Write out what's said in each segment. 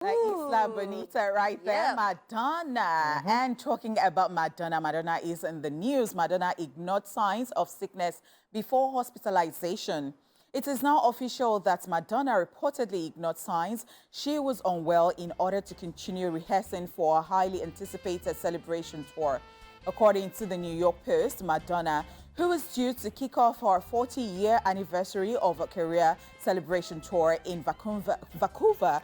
La Isla Bonita right there, Madonna. And talking about Madonna, Madonna is in the news. Madonna ignored signs of sickness before hospitalization. It is now official that Madonna reportedly ignored signs she was unwell in order to continue rehearsing for a highly anticipated celebration tour. According to the New York Post, Madonna, who is due to kick off her 40-year anniversary of a career celebration tour in Vancouver,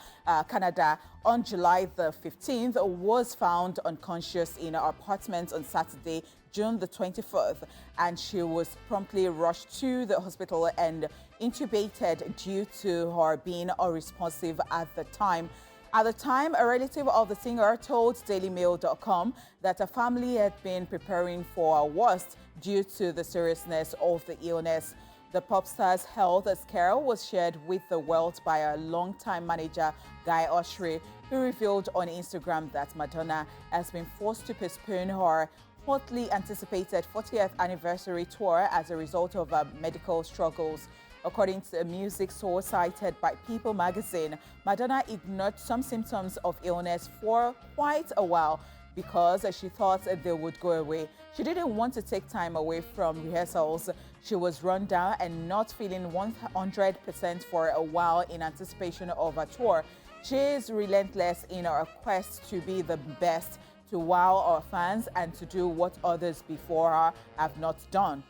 Canada, on July the 15th, was found unconscious in her apartment on Saturday, June the 24th, and she was promptly rushed to the hospital and intubated due to her being unresponsive at the time. At the time, a relative of the singer told DailyMail.com that her family had been preparing for a worst due to the seriousness of the illness. The pop star's health scare was shared with the world by her longtime manager, Guy Oshry, who revealed on Instagram that Madonna has been forced to postpone her hotly anticipated 40th anniversary tour as a result of her medical struggles. According to a music source cited by People magazine, Madonna ignored some symptoms of illness for quite a while because she thought they would go away. She didn't want to take time away from rehearsals. She was run down and not feeling 100% for a while in anticipation of her tour. She is relentless in her quest to be the best, to wow our fans, and to do what others before her have not done.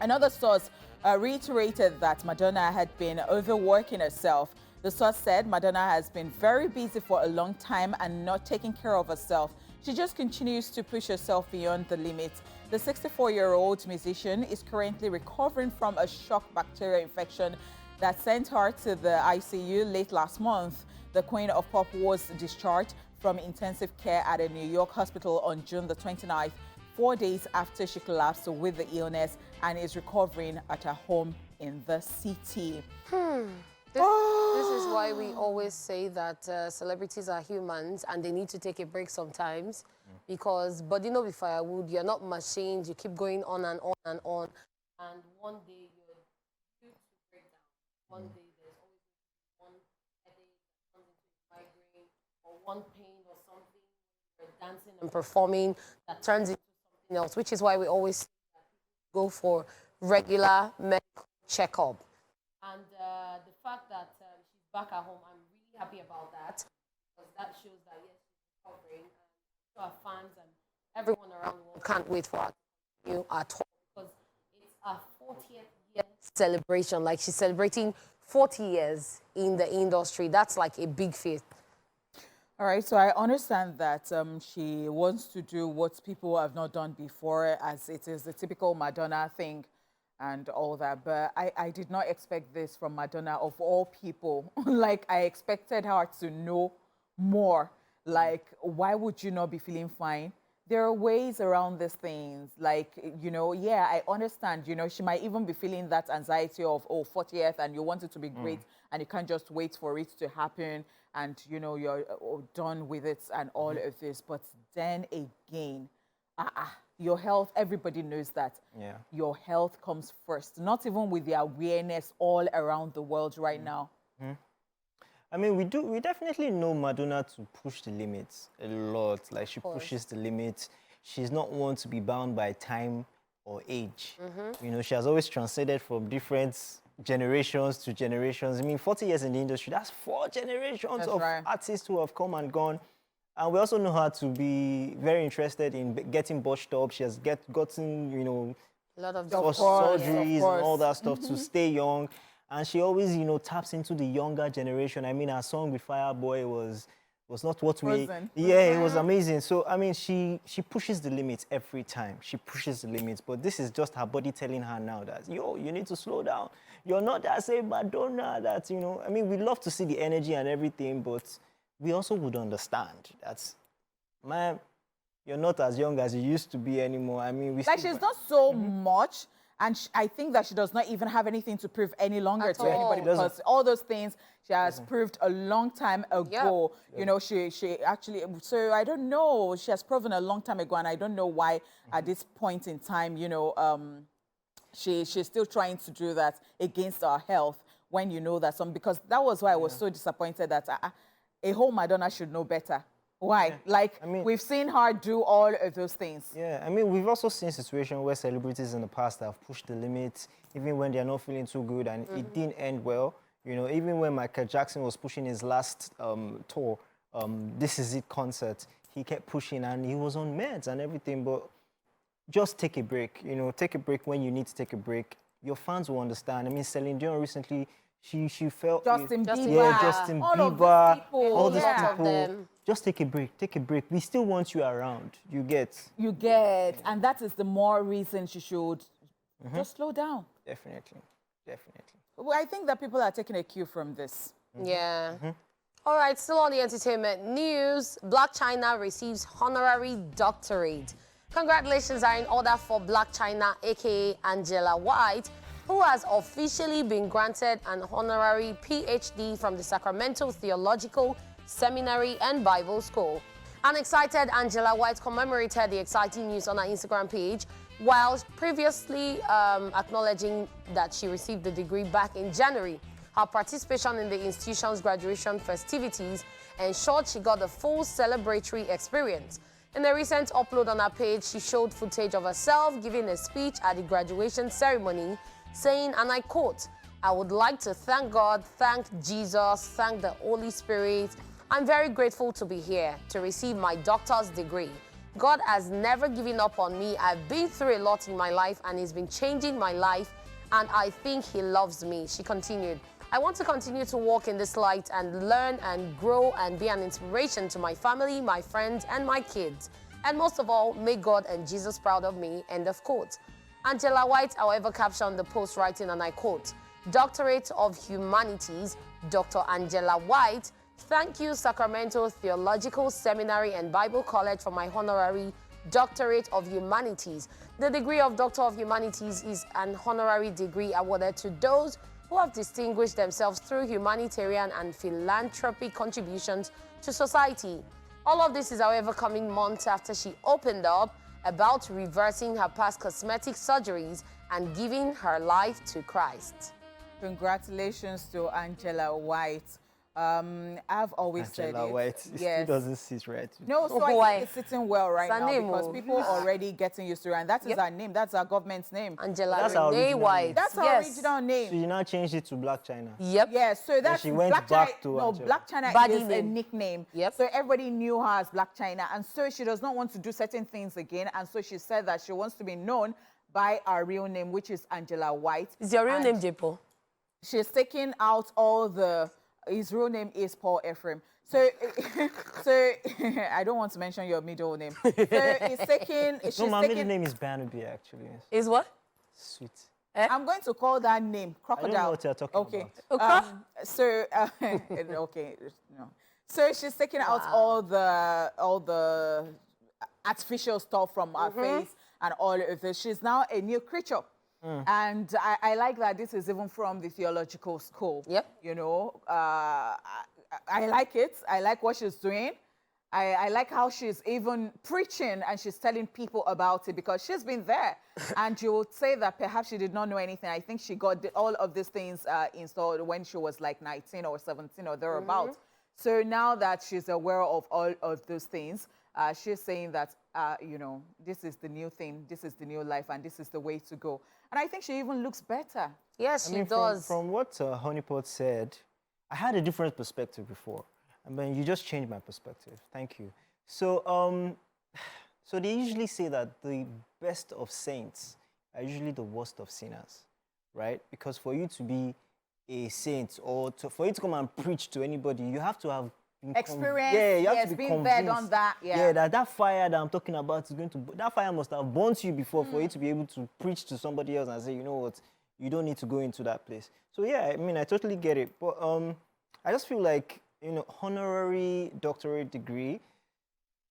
Another source reiterated that Madonna had been overworking herself. The source said Madonna has been very busy for a long time and not taking care of herself. She just continues to push herself beyond the limit. The 64-year-old musician is currently recovering from a shock bacterial infection that sent her to the ICU late last month. The Queen of Pop was discharged from intensive care at a New York hospital on June the 29th. 4 days after she collapsed with the illness, and is recovering at her home in the city. This is why we always say that celebrities are humans and they need to take a break sometimes because body no be firewood, you're not machines, you keep going on and on and on. And one day you're due to break down. One day there's always one headache that comes into your migraine or one pain or something. You're dancing and performing that turns into something else, which is why we always say that people go for regular medical checkup. And the fact that she's back at home, I'm really happy about that because that shows that yes, she's recovering, and our fans and everyone around the world can't wait for her to continue at home because it's a 40th year celebration. Like she's celebrating 40 years in the industry. That's like a big feat. All right, so I understand that she wants to do what people have not done before, as it is the typical Madonna thing and all that. But I did not expect this from Madonna, of all people. Like, I expected her to know more. Like, why would you not be feeling fine? There are ways around these things. Like, you know, yeah, I understand. You know, she might even be feeling that anxiety of, oh, 40th, and you want it to be great, and you can't just wait for it to happen. And, you know, you're done with it and all of this. But then again, your health, everybody knows that. Yeah. Your health comes first, not even with the awareness all around the world right now. I mean, we definitely know Madonna to push the limits a lot. Like, she pushes the limits. She's not one to be bound by time or age. You know, she has always transcended from different generations to generations. I mean, 40 years in the industry, that's 4 generations of artists who have come and gone. And we also know her to be very interested in getting botched up. She has gotten, you know, a lot of surgeries and all that stuff to stay young. And she always, you know, taps into the younger generation. I mean, her song with Fireboy was not what Frozen. it was amazing. So, I mean, she pushes the limits every time. She pushes the limits. But this is just her body telling her now that, yo, you need to slow down. You're not that same Madonna that, you know. I mean, we love to see the energy and everything, but we also would understand that, man, you're not as young as you used to be anymore. I mean, like, she's not so much. And I think that she does not even have anything to prove any longer to anybody, because all those things she has proved a long time ago. You know, she actually, so I don't know, she has proven a long time ago, and I don't know why at this point in time, you know, she's still trying to do that against our health when you know that because that was why I was so disappointed that a whole Madonna should know better. Why? Yeah. Like, I mean, we've seen her do all of those things. Yeah, I mean, we've also seen situations where celebrities in the past have pushed the limits, even when they're not feeling too good, and it didn't end well. You know, even when Michael Jackson was pushing his last tour, This Is It concert, he kept pushing, and he was on meds and everything, but just take a break. You know, take a break when you need to take a break. Your fans will understand. I mean, Celine Dion recently, she felt... Justin Bieber. Yeah, Justin all Bieber. Of these people. All these Yeah. people. Just take a break. Take a break. We still want you around. You get. You get. And that is the more reason she should just slow down. Definitely. Definitely. Well, I think that people are taking a cue from this. Yeah. All right, still on the entertainment news. Black China receives honorary doctorate. Congratulations are in order for Black China, aka Angela White, who has officially been granted an honorary PhD from the Sacramento Theological Seminary and Bible School. An excited Angela White commemorated the exciting news on her Instagram page, while previously acknowledging that she received the degree back in January. Her participation in the institution's graduation festivities ensured she got the full celebratory experience. In a recent upload on her page, she showed footage of herself giving a speech at the graduation ceremony, saying, and I quote, "I would like to thank God, thank Jesus, thank the Holy Spirit. I'm very grateful to be here to receive my doctor's degree. God has never given up on me. I've been through a lot in my life and He's been changing my life, and I think He loves me." She continued, "I want to continue to walk in this light and learn and grow and be an inspiration to my family, my friends, and my kids. And most of all, make God and Jesus proud of me." End of quote. Angela White, however, captioned the post writing, and I quote, "Doctorate of Humanities, Dr. Angela White. Thank you, Sacramento Theological Seminary and Bible College, for my honorary Doctorate of Humanities." The degree of Doctor of Humanities is an honorary degree awarded to those who have distinguished themselves through humanitarian and philanthropic contributions to society. All of this is, however, coming months after she opened up about reversing her past cosmetic surgeries and giving her life to Christ. Congratulations to Angela White. I've always said Angela it. White, it still doesn't sit right. No, so I Why? think it's sitting well right It's her now name, because oh. people are already getting used to it, and that is Yep. our name. That's our government's name. Angela That's our Renee original White. name. That's our Yes. original name. So you now changed it to Black China. Yep. Yeah, so that's she went Black back China. to No, Angela. Black China Body is a name. nickname. Yep. So everybody knew her as Black China, and so she does not want to do certain things again, and so she said that she wants to be known by our real name, which is Angela White. Is your real And name Jepo? She's taking out all the. His real name is Paul Ephraim. So, so I don't want to mention your middle name. So it's taking. No, She's my middle taking. name is Barnaby, actually. Is what? Sweet. I'm going to call that name Crocodile. I don't know what you're talking okay. about. Okay. Okay, no. So she's taking out all the artificial stuff from her face and all of this. She's now a new creature. And I like that this is even from the theological school. Yep. You know, I like it. I like what she's doing. I like how she's even preaching and she's telling people about it because she's been there. And you would say that perhaps she did not know anything. I think she got all of these things installed when she was like 19 or 17 or thereabouts. So now that she's aware of all of those things, she's saying that, you know, this is the new thing, this is the new life, and this is the way to go. And I think she even looks better. Yes, I she mean, does. From what Honeypot said, I had a different perspective before. I mean, you just changed my perspective. Thank you. So, so they usually say that the best of saints are usually the worst of sinners, right? Because for you to be a saint or for you to come and preach to anybody, you have to have been Experience, yeah, you have yes, to be been there, convinced. done that, yeah. that fire that I'm talking about is going to, that fire must have burnt you before for you to be able to preach to somebody else and say, you know what, you don't need to go into that place. So yeah, I mean, I totally get it. But I just feel like, you know, honorary doctorate degree,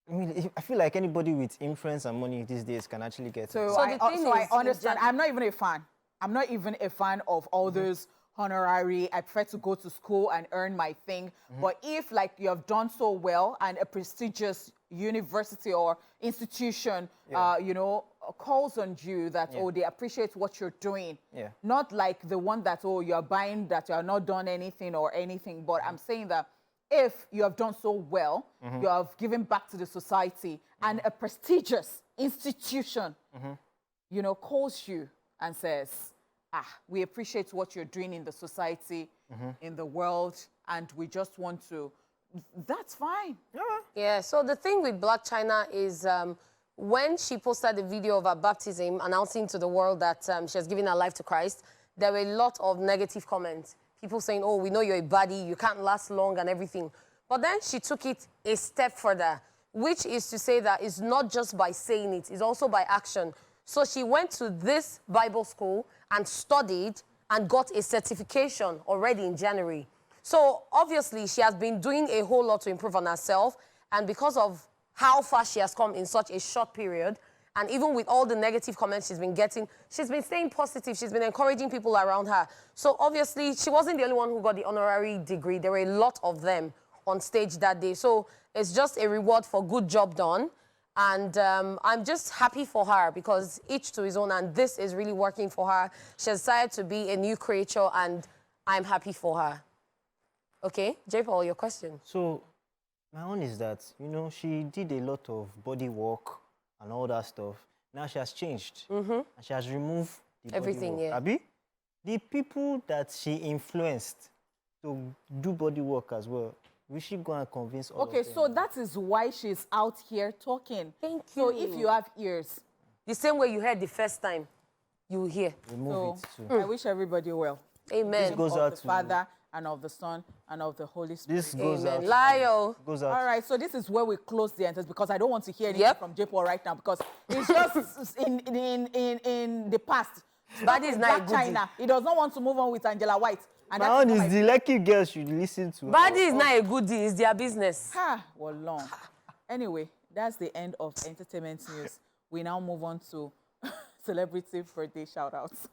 I mean, I feel like anybody with influence and money these days can actually get So, it. So I, the thing I is, understand. I'm not even a fan. I'm not even a fan of all those honorary. I prefer to go to school and earn my thing. But if like you have done so well and a prestigious university or institution, you know, calls on you that, oh, they appreciate what you're doing. Not like the one that, oh, you're buying that you are not done anything or anything. But I'm saying that if you have done so well, you have given back to the society, and a prestigious institution, you know, calls you and says, we appreciate what you're doing in the society, in the world, and we just want to, that's fine. Yeah, so the thing with Black China is when she posted the video of her baptism announcing to the world that she has given her life to Christ, there were a lot of negative comments. People saying, oh, we know you're a baddie, you can't last long and everything. But then she took it a step further, which is to say that it's not just by saying it, it's also by action. So she went to this Bible school and studied and got a certification already in January. So obviously she has been doing a whole lot to improve on herself, and because of how far she has come in such a short period, and even with all the negative comments she's been getting, she's been staying positive, she's been encouraging people around her. So obviously she wasn't the only one who got the honorary degree. There were a lot of them on stage that day. So it's just a reward for good job done. And I'm just happy for her because each to his own, and this is really working for her. She decided to be a new creature, and I'm happy for her. Okay, J. Paul, your question. So my own is that, you know, she did a lot of body work and all that stuff. Now she has changed. And she has removed the Everything, body work. yeah. Abi, the people that she influenced to do body work as well, will she go and convince all of them? So that is why she's out here talking. Thank So you. if you have ears, The same way you heard the first time, you will hear. Remove so it too. I wish everybody well. Amen. This goes of out the to Father and of the Son and of the Holy Spirit. This goes out. Amen. Lio. Goes out. All right, so this is where we close the enters because I don't want to hear anything Yep. from J-Paul right now because it's just in the past. That is not a Black goodie. China. He does not want to move on with Angela White. And My that own not is my- the lucky girls should listen to. Body is not a goodie, it's their business. Well, long. Anyway, that's the end of entertainment news. We now move on to celebrity birthday shout-outs.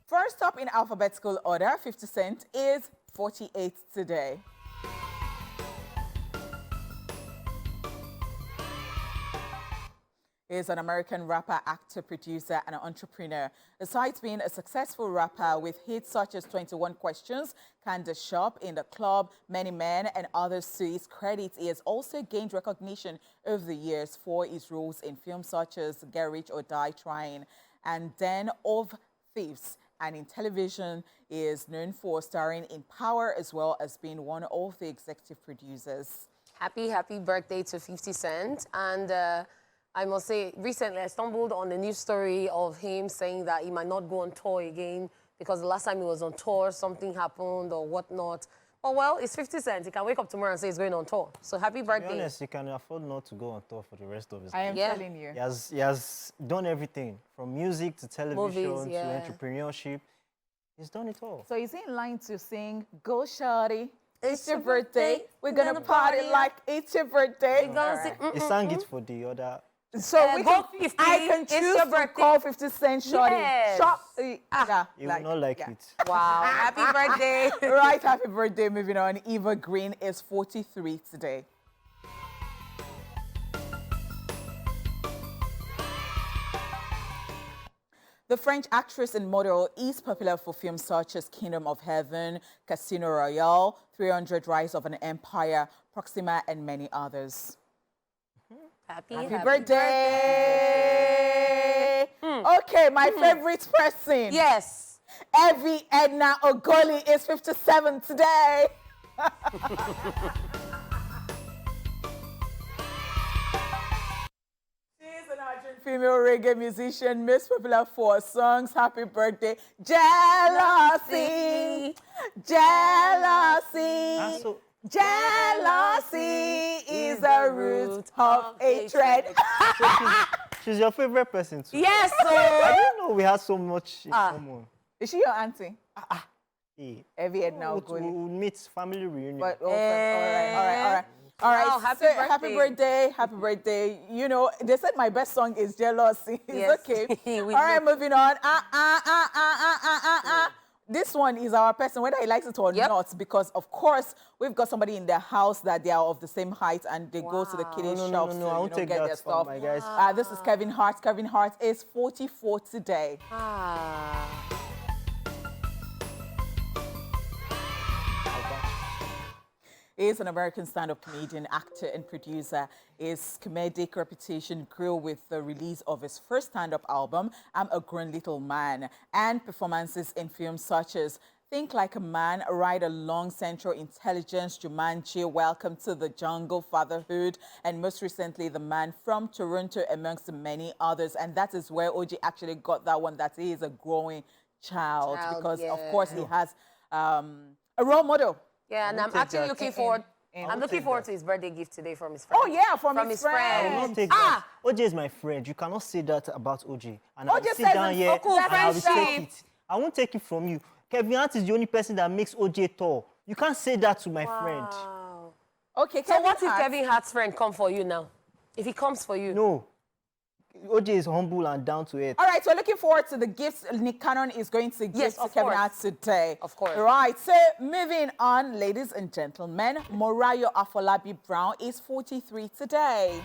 First up in alphabetical order, 50 Cent is 48 today. He is an American rapper, actor, producer, and entrepreneur. Besides being a successful rapper with hits such as 21 Questions, Candace Shop, In the Club, Many Men, and others to his credit, he has also gained recognition over the years for his roles in films such as Get Rich or Die Trying and Den of Thieves. And in television, he is known for starring in Power as well as being one of the executive producers. Happy birthday to 50 Cent. And I must say, recently I stumbled on a news story of him saying that he might not go on tour again because the last time he was on tour, something happened or whatnot. Oh, well, it's 50 Cent. He can wake up tomorrow and say he's going on tour. So happy To be birthday. honest, he can afford not to go on tour for the rest of his I life. am Yeah. telling you. He has done everything from music to television Movies, yeah. to entrepreneurship. He's done it all. So he's in line to sing, Go Shawty, It's your your birthday. birthday. We're gonna party like it's your birthday. We're gonna sing, He sang it for the other. So we go can, 50, I can it's choose your to birthday. call 50 Cent Shorty. Yes. Yeah, He will not like yeah. it. Wow, happy birthday. Right, happy birthday. Moving on. Eva Green is 43 today. The French actress and model is popular for films such as Kingdom of Heaven, Casino Royale, 300 Rise of an Empire, Proxima, and many others. Happy Birthday! Okay, my favorite person. Yes. Evie Edna Ogoli is 57 today. She's an Argentine female reggae musician, most popular for her songs. Happy birthday, Jealousy, Jealousy. So, Jealousy is the root of hatred. she's your favorite person too. Yes, I so. didn't know we had so much in common. Is she your auntie? Hey. Evie Edna We'll Ogoli. meet family reunion. But all right. Wow, happy So, happy birthday. happy birthday. You know, they said my best song is Jealousy. It's Yes. okay. We All right, know. moving on. this one is our person, whether he likes it or not, because of course we've got somebody in their house that they are of the same height and they go to the kiddie shops to I won't take get that their from stuff. my guys. This is Kevin Hart. Kevin Hart is 44 today. He is an American stand-up comedian, actor, and producer. His comedic reputation grew with the release of his first stand-up album, I'm a Grown Little Man, and performances in films such as Think Like a Man, Ride Along, Central Intelligence, Jumanji, Welcome to the Jungle, Fatherhood, and most recently, The Man from Toronto, amongst many others. And that is where OG actually got that one, that he is a growing child because, of course, he has a role model. Yeah, and I'm actually looking forward. I'm looking forward to his birthday gift today from his friend. Oh yeah, from his friend. I will not take that. OJ is my friend. You cannot say that about OJ. And I will sit down here and I will take it. I won't take it from you. Kevin Hart is the only person that makes OJ tall. You can't say that to my friend. Okay, so what if Kevin Hart's friend come for you now? If he comes for you? No. OJ is humble and down to earth. All right, so looking forward to the gifts Nick Cannon is going to give to Kevin Hart today. Of course. All right, so moving on, ladies and gentlemen, Morayo Afolabi Brown is 43 today.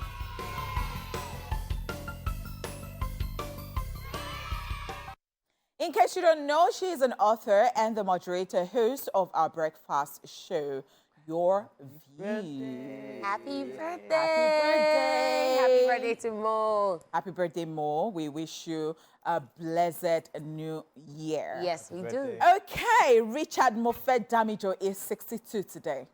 In case you don't know, she is an author and the moderator host of our breakfast show, Your View. Happy birthday. Happy birthday. Happy birthday to Mo. Happy birthday, Mo. We wish you a blessed new year. Yes, we do. Okay, Richard Moffett Damijo is 62 today.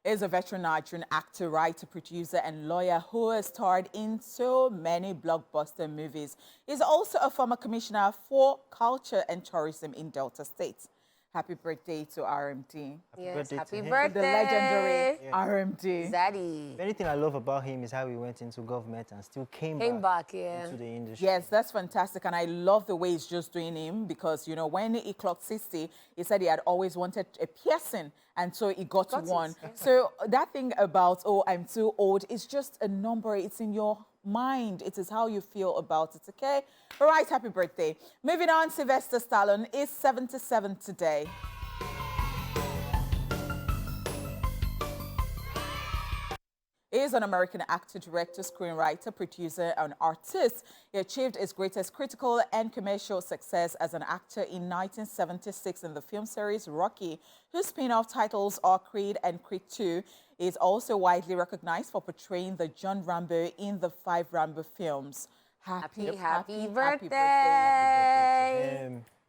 Is a veteran Nigerian actor, writer, producer, and lawyer who has starred in so many blockbuster movies. He's also a former commissioner for culture and tourism in Delta State. Happy birthday to RMD. Happy birthday. The legendary RMD. Zaddy. The only thing I love about him is how he went into government and still came back into the industry. Yes, that's fantastic. And I love the way he's just doing him because, you know, when he clocked 60, he said he had always wanted a piercing. And so he got one. So that thing about, oh, I'm too old, is just a number. It's in your mind. It is how you feel about it, okay? All right, happy birthday. Moving on, Sylvester Stallone is 77 today. He is an American actor, director, screenwriter, producer, and artist. He achieved his greatest critical and commercial success as an actor in 1976 in the film series Rocky, whose spin-off titles are Creed and Creed 2. He is also widely recognized for portraying the John Rambo in the 5 Rambo films. Happy birthday.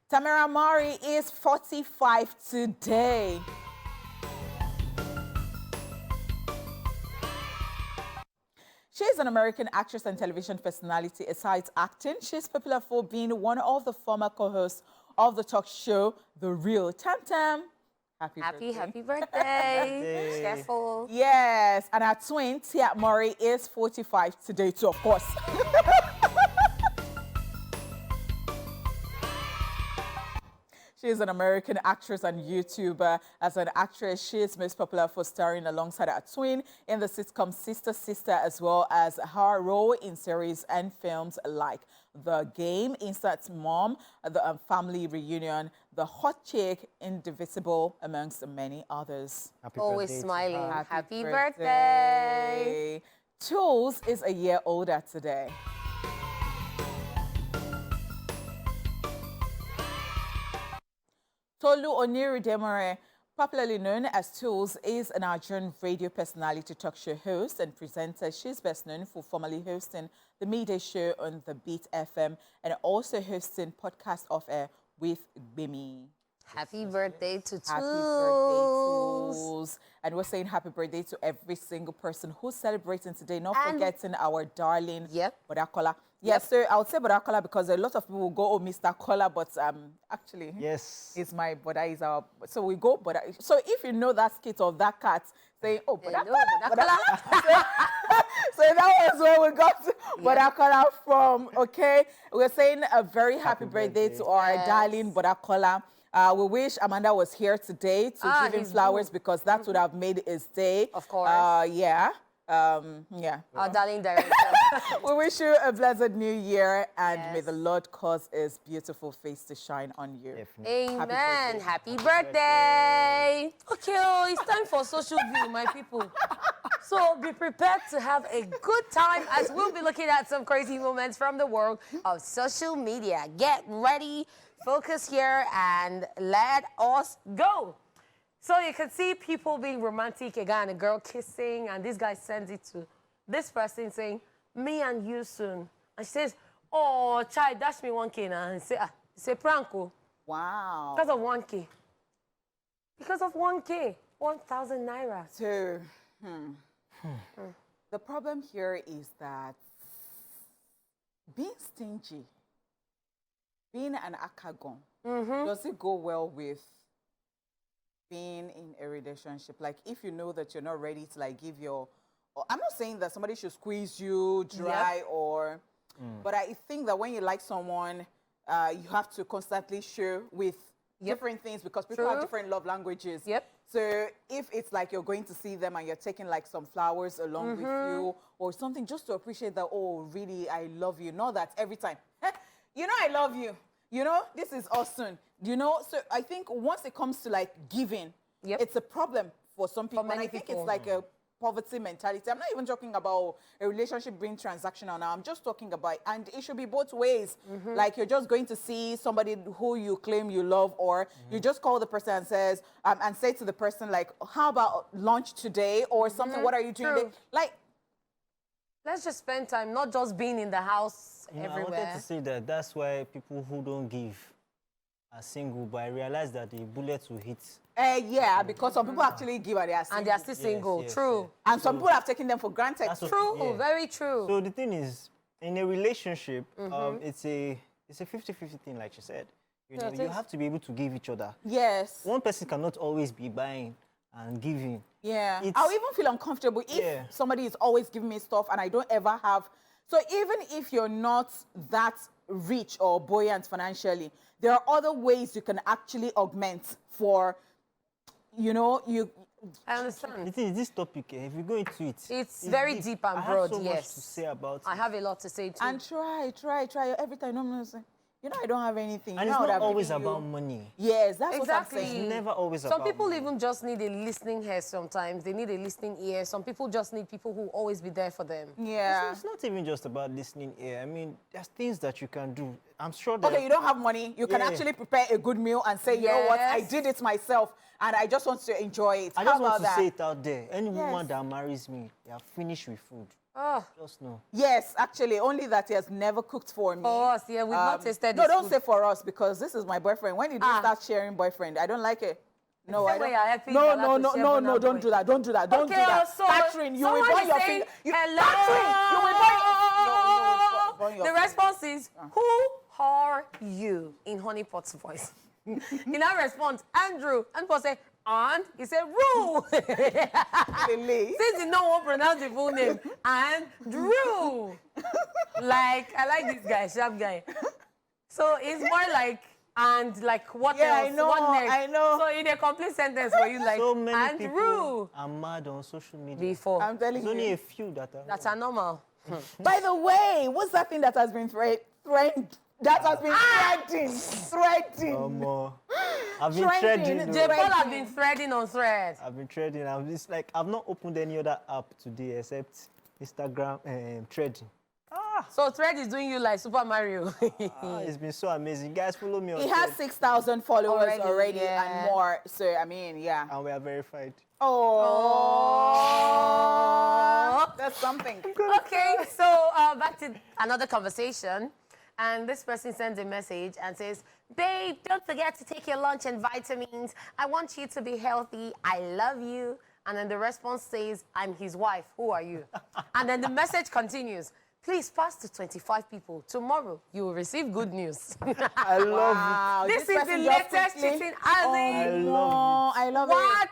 Tamara Mari is 45 today. She is an American actress and television personality. Aside acting, she's popular for being one of the former co-hosts of the talk show The Real Tam Tam. Happy birthday. Careful. Yes, and our twin, Tia Murray, is 45 today too, of course. She is an American actress and YouTuber. As an actress, she is most popular for starring alongside her twin in the sitcom Sister Sister, as well as her role in series and films like The Game, Instant Mom, The Family Reunion, The Hot Chick, Indivisible, amongst many others. Always smiling. Happy birthday. birthday. Tools is a year older today. Tolu Oniridemore, popularly known as Tools, is a Nigerian radio personality, talk show host, and presenter. She's best known for formerly hosting the midday show on the Beat FM and also hosting Podcast Off Air with Bimi. Happy birthday to Tools. Happy birthday, Tools. And we're saying happy birthday to every single person who's celebrating today, not forgetting our darling Bodakola. Yes, so I would say Bodakola because a lot of people will go, oh, Mr. Kola, but actually, it's my Boda is our. So we go Boda. So if you know that skit of that cat saying, oh, Bodakola. So that was where we got Bodakola from, okay? We're saying a very happy birthday to our darling Bodakola. We wish Amanda was here today to give him flowers because that would have made his day. Of course. Yeah. Our darling director. We wish you a blessed new year, and may Yes. the Lord cause his beautiful face to shine on you. Definitely. Amen. Happy birthday. Okay, oh, it's time for social view, my people. So be prepared to have a good time as we'll be looking at some crazy moments from the world of social media. Get ready, focus here, and let us go. So you can see people being romantic, a guy and a girl kissing, and this guy sends it to this person saying, me and you soon. And she says, oh, child, dash me 1K now. And say, it's a prank, oh. Wow. Because of 1K. Because of 1K. 1,000 naira. So, the problem here is that being stingy, being an akagon, does it go well with being in a relationship? Like, if you know that you're not ready to like give your, I'm not saying that somebody should squeeze you dry or, but I think that when you like someone, you have to constantly share with different things because people have different love languages. So if it's like you're going to see them and you're taking like some flowers along with you or something just to appreciate that, oh, really, I love you. Not that every time, you know, I love you. You know, this is awesome. You know, so I think once it comes to like giving, it's a problem for some people. many And I think people. it's like a poverty mentality. I'm not even talking about a relationship being transactional now. I'm just talking about, and it should be both ways. Like you're just going to see somebody who you claim you love, or you just call the person and says, and say to the person like, how about lunch today or something? What are you doing today? Like, let's just spend time, not just being in the house everywhere. I wanted to say that that's why people who don't give are single, but I realized that the bullet will hit. yeah, because some people actually give and they are single. And they are still single. yes, True. And some people have taken them for granted. That's what- True. yeah. Very true. So the thing is, in a relationship, it's a 50-50 thing, like you said. You know, it you is. have to be able to give each other. Yes. One person cannot always be buying and giving. Yeah. It's- I'll even feel uncomfortable if somebody is always giving me stuff and I don't ever have. So even if you're not that rich or buoyant financially, there are other ways you can actually augment for, you know, you. I understand. The thing is, this topic, if you go into it, It's very deep and broad, I have so much yes. to say about I it. have a lot to say too. And try. Every time I'm saying, you know, I don't have anything. And You it's know, I would not have always given you- about money. Yes, that's what I'm Exactly. It's saying. never always Some about people money. even just need a listening ear sometimes. They need a listening ear. Some people just need people who always be there for them. Yeah. It's not even just about listening here. I mean, there's things that you can do. I'm sure that... Okay, you don't have money. You can Yeah. actually prepare a good meal and say, you know what, I Yes. did it myself and I just want to enjoy it. I How just want about to that? say it out there. Any Yes. woman that marries me, they are finished with food. Oh, Just know. Yes, actually, only that he has never cooked for me. for us, yeah, we've not tasted No, this don't food. say for us because this is my boyfriend. When did you start sharing boyfriend? I don't like it. No, I Except when don't. you're helping No, Bala no, to no, share no, banana no, don't boy. do that. Don't do that. Don't do that. So Catherine, you will someone burn is your saying, finger. You, hello. Catherine, you will burn your, burn your The finger. response is, who are you? In Honeypot's voice. He now responds, Andrew. And Paul said, and? He said, Rue. Really? Since you know won't pronounce the full name, Andrew. Like, I like this guy, sharp guy. So it's more like, and like what Yeah, else? I know, What next? I know. So in a complete sentence for you, like, So many Andrew. people are mad on social media. Before. I'm telling There's only you. a few that are... That's a normal. By the way, what's that thing that has been that has been threading? I've been Trending. threading. J. though. Paul have been threading on thread. I've been threading. I've not opened any other app today except Instagram and threading. So thread is doing you like Super Mario. It's been so amazing. Guys, follow me on He has Thread, 6,000 followers already yeah. and more. So, I mean, yeah. and we are verified. Oh, that's something. Okay, so back to another conversation. And this person sends a message and says, babe, don't forget to take your lunch and vitamins. I want you to be healthy. I love you. And then the response says, I'm his wife. Who are you? And then the message continues. Please pass to 25 people. Tomorrow, you will receive good news. I love Wow, This is the person just latest quickly- cheating Oh, addict. no, I love What? it.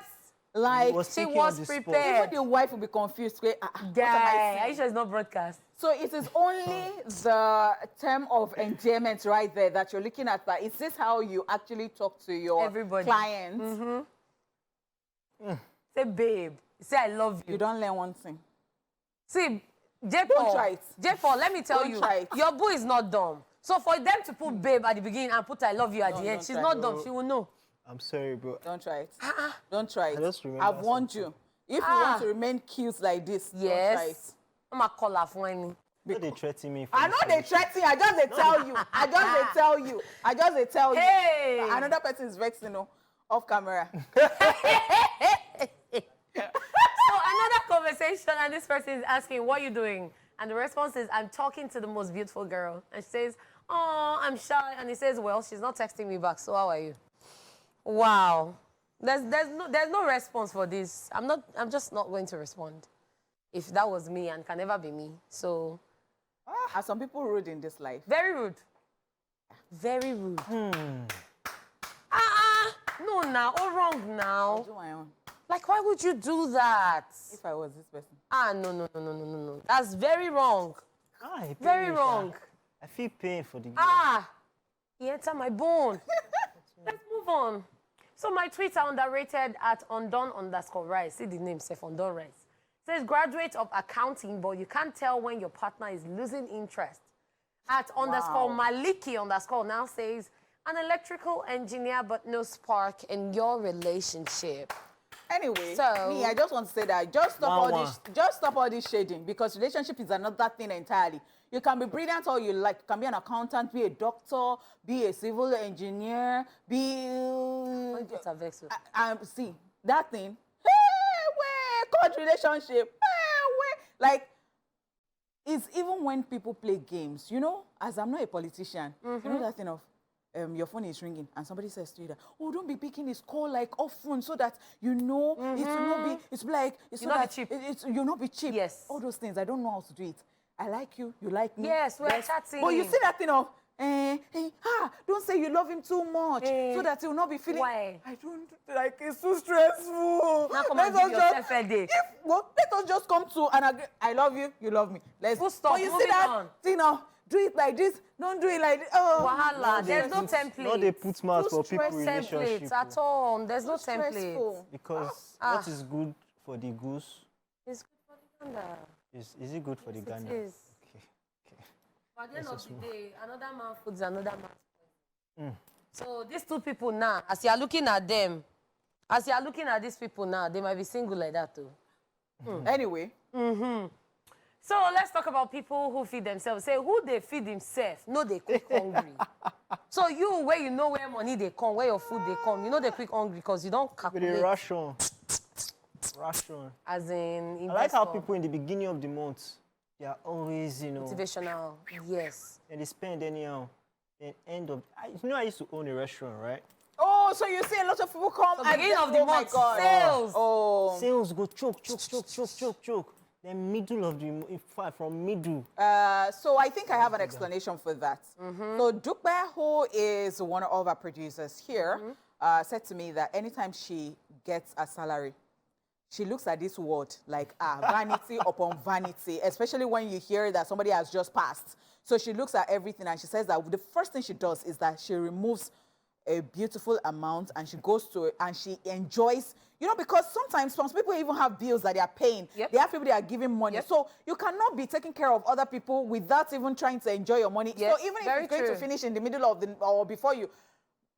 Like, Was She thinking was on the spot. prepared. even the wife will be confused. Wait, what am I Guy, are saying? you sure it's not broadcast? So it is only the term of endearment right there that you're looking at. That is this how you actually talk to your Everybody. clients? Say, babe. Say, I love you. You don't learn one thing. See, J-Paul, try it. J-Paul, let me tell Don't you, try it. your boo is not dumb. So for them to put babe at the beginning and put I love you at the end, she's try. not dumb. She will know. I'm sorry, bro. Don't try it. Don't try it. I just remember I've warned you. If you want to remain cute like this, don't try it. I'm a caller for any. No, they threaten me. I know they threaten. I just they tell you. I just they tell you. I just they tell you. Hey. Another person is vexed, off camera. So another conversation, and this person is asking, what are you doing? And the response is, I'm talking to the most beautiful girl. And she says, oh, I'm shy. And he says, well, she's not texting me back, so how are you? Wow. There's no response for this. I'm just not going to respond. If that was me and can never be me. So. Are some people rude in this life? Very rude. Very rude. No, now. All wrong now. I'll do my own. Like, why would you do that? If I was this person. No. That's very wrong. Very wrong. I feel pain for the girl. He entered my bone. Let's move on. So my tweets are underrated at undone_rise. See the name, Seth, Undone Rise. Says graduate of accounting, but you can't tell when your partner is losing interest. At _Maliki_ now says an electrical engineer, but no spark in your relationship. Anyway, So- me, I just want to say that just stop all this shading, because relationship is another thing entirely. You can be brilliant all you like. You can be an accountant, be a doctor, be a civil engineer, be... see, that thing, court relationship, like, it's even when people play games, as I'm not a politician, you know that thing of, your phone is ringing and somebody says to you that, oh, don't be picking his call like often so that it will not be, it's like, it's so not be that cheap. you'll not be cheap. Yes. All those things, I don't know how to do it. I like you, you like me. Yes, we're chatting. But you see that thing of, don't say you love him too much so that he will not be feeling. Why? I don't like, it's too stressful. Now come and give yourself a day. Let us just come to and agree. I love you, you love me. Full stop, But you see moving that on. thing of, do it like this, don't do it like this. Oh, Wahala, there's no template. No, they put mouth for people Templates relationship. at all. There's no template. stressful. Because what is good for the goose It's good for the gander. is it good for the gander? It is. Okay. But at the end of the day, another man foods another man's poison. So these two people now, as you are looking at them, as you are looking at these people now, they might be single like that too. Anyway. So let's talk about people who feed themselves. Say who they feed themselves, no they quick hungry. So you, where you know where money they come, where your food they come, you know they quick hungry because you don't With calculate. the ration. As in I like how investor. people in the beginning of the month, they are always, Motivational, yes. and they spend anyhow. Then end of, I used to own a restaurant, right? Oh, so you see a lot of people come The beginning of the oh my month, God. sales. Oh. Sales go choke. Then middle of the, in fact, from middle. So I think I have an explanation for that. So Dupe, who is one of our producers here, said to me that anytime she gets a salary, she looks at this word like vanity upon vanity, especially when you hear that somebody has just passed. So she looks at everything and she says that the first thing she does is that she removes a beautiful amount and she goes to it and she enjoys, because sometimes some people even have bills that they are paying. Yep. They have people that are giving money. Yep. So you cannot be taking care of other people without even trying to enjoy your money. Yes, So even if very it's going to true. finish in the middle of the, or before you,